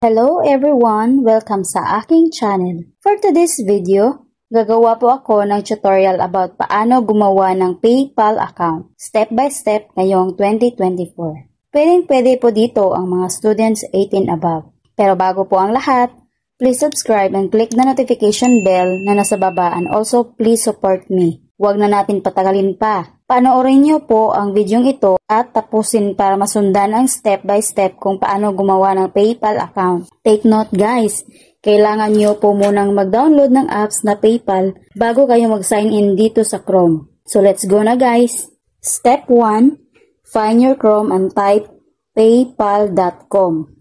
Hello everyone! Welcome sa aking channel. For today's video, gagawa po ako ng tutorial about paano gumawa ng PayPal account step by step ngayong 2024. Pwede po dito ang mga students 18 above. Pero bago po ang lahat, please subscribe and click the notification bell na nasa baba and also please support me. Huwag na natin patagalin pa. Panoorin niyo po ang videong ito at tapusin para masundan ang step by step kung paano gumawa ng PayPal account. Take note guys, kailangan niyo po munang mag-download ng apps na PayPal bago kayo mag-sign in dito sa Chrome. So let's go na guys! Step 1, find your Chrome and type paypal.com.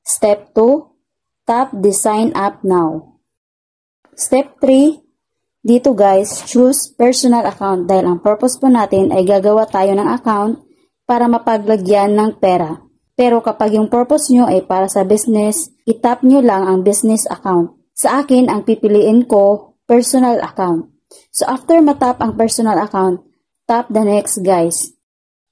Step 2, tap the sign up now. Step 3, dito guys, choose personal account dahil ang purpose po natin ay gagawa tayo ng account para mapaglagyan ng pera. Pero kapag yung purpose nyo ay para sa business, itap nyo lang ang business account. Sa akin, ang pipiliin ko, personal account. So after matap ang personal account, tap the next guys.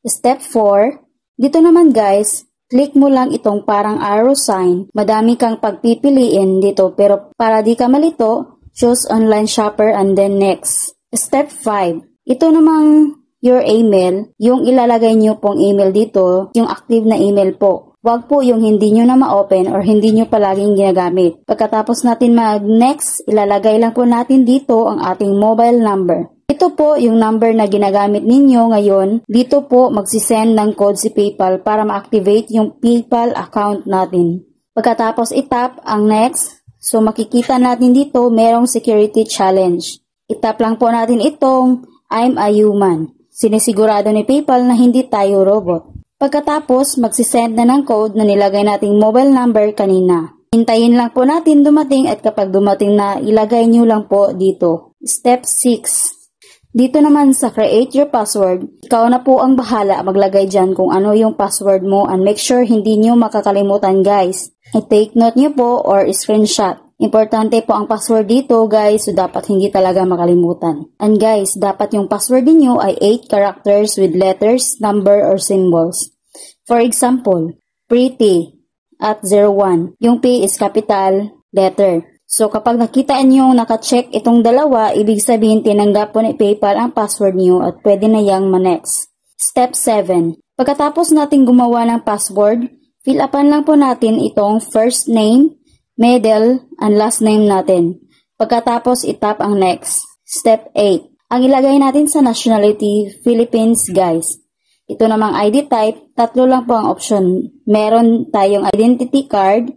Step 4, dito naman guys, click mo lang itong parang arrow sign. Madami kang pagpipiliin dito pero para di ka malito, choose online shopper and then next. Step 5. Ito namang your email, yung ilalagay nyo pong email dito, yung active na email po. Huwag po yung hindi nyo na ma-open or hindi nyo palaging ginagamit. Pagkatapos natin mag-next, ilalagay lang po natin dito ang ating mobile number. Ito po yung number na ginagamit ninyo ngayon. Dito po magsisend ng code si PayPal para ma-activate yung PayPal account natin. Pagkatapos itap ang next, so makikita natin dito merong security challenge. Itap lang po natin itong I'm a human. Sinisigurado ni PayPal na hindi tayo robot. Pagkatapos magsisend na ng code na nilagay nating mobile number kanina. Hintayin lang po natin dumating at kapag dumating na ilagay nyo lang po dito. Step 6. Dito naman sa create your password, ikaw na po ang bahala maglagay dyan kung ano yung password mo and make sure hindi nyo makakalimutan guys. I-take note nyo po or screenshot. Importante po ang password dito guys, so dapat hindi talaga makalimutan. And guys, dapat yung password niyo ay 8 characters with letters, number, or symbols. For example, pretty at 01. Yung P is capital letter. So kapag nakita nyo naka-check itong dalawa, ibig sabihin tinanggap po ni PayPal ang password niyo at pwede na yang ma-next. Step 7. Pagkatapos natin gumawa ng password, fill upan lang po natin itong first name, middle, and last name natin. Pagkatapos itap ang next. Step 8. Ang ilagay natin sa nationality, Philippines guys. Ito namang ID type, tatlo lang po ang option. Meron tayong identity card.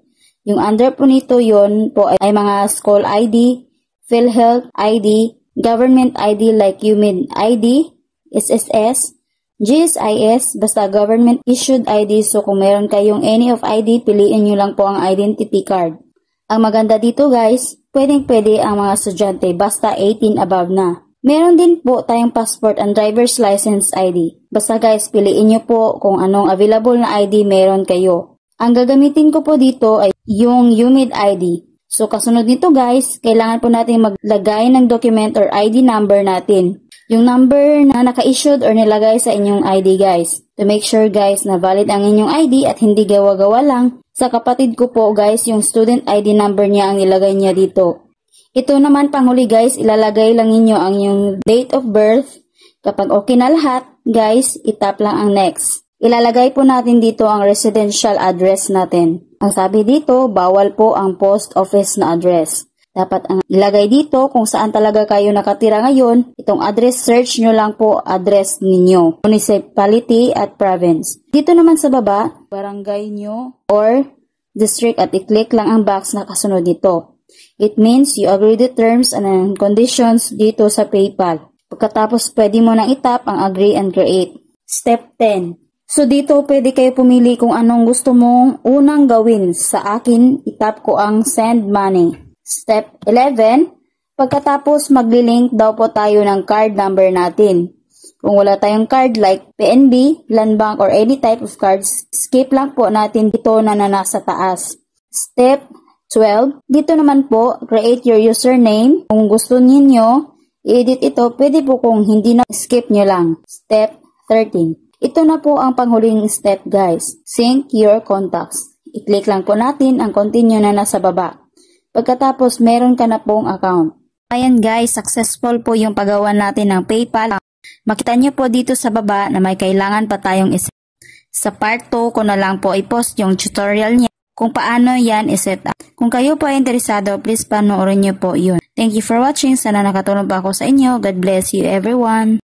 Yung under po nito yon po ay mga school ID, PhilHealth ID, government ID like UMID ID, SSS, GSIS, basta government issued ID. So kung meron kayong any of ID, piliin nyo lang po ang identity card. Ang maganda dito guys, pwedeng-pwede ang mga estudyante basta 18 above na. Meron din po tayong passport and driver's license ID. Basta guys, piliin nyo po kung anong available na ID meron kayo. Ang gagamitin ko po dito ay yung UMID ID. So kasunod nito guys, kailangan po natin maglagay ng document or ID number natin. Yung number na naka-issued or nilagay sa inyong ID guys. To make sure guys na valid ang inyong ID at hindi gawa-gawa lang. Sa kapatid ko po guys, yung student ID number niya ang nilagay niya dito. Ito naman panghuli guys, ilalagay lang ninyo ang yung date of birth. Kapag okay na lahat guys, itap lang ang next. Ilalagay po natin dito ang residential address natin. Ang sabi dito, bawal po ang post office na address. Dapat ang ilagay dito kung saan talaga kayo nakatira ngayon. Itong address, search nyo lang po address ninyo. Municipality at province. Dito naman sa baba, barangay nyo or district at i-click lang ang box na kasunod dito. It means you agree the terms and conditions dito sa PayPal. Pagkatapos pwede mo nang itap ang agree and create. Step 10. So dito pwede kayo pumili kung anong gusto mong unang gawin. Sa akin, itap ko ang send money. Step 11, pagkatapos magli-link daw po tayo ng card number natin. Kung wala tayong card like PNB, Land Bank, or any type of cards, skip lang po natin dito na nasa taas. Step 12, dito naman po, create your username. Kung gusto niyo i-edit ito, pwede po kung hindi na skip nyo lang. Step 13. Ito na po ang panghuling step guys. Sync your contacts. I-click lang po natin ang continue na nasa baba. Pagkatapos, meron ka na pong account. Ayan guys, successful po yung paggawa natin ng PayPal. Makita nyo po dito sa baba na may kailangan pa tayong iset. Sa part 2 ko na lang po i-post yung tutorial niya kung paano yan iset up. Kung kayo po ay interesado, please panoorin nyo po yun. Thank you for watching. Sana nakatulong pa ako sa inyo. God bless you everyone.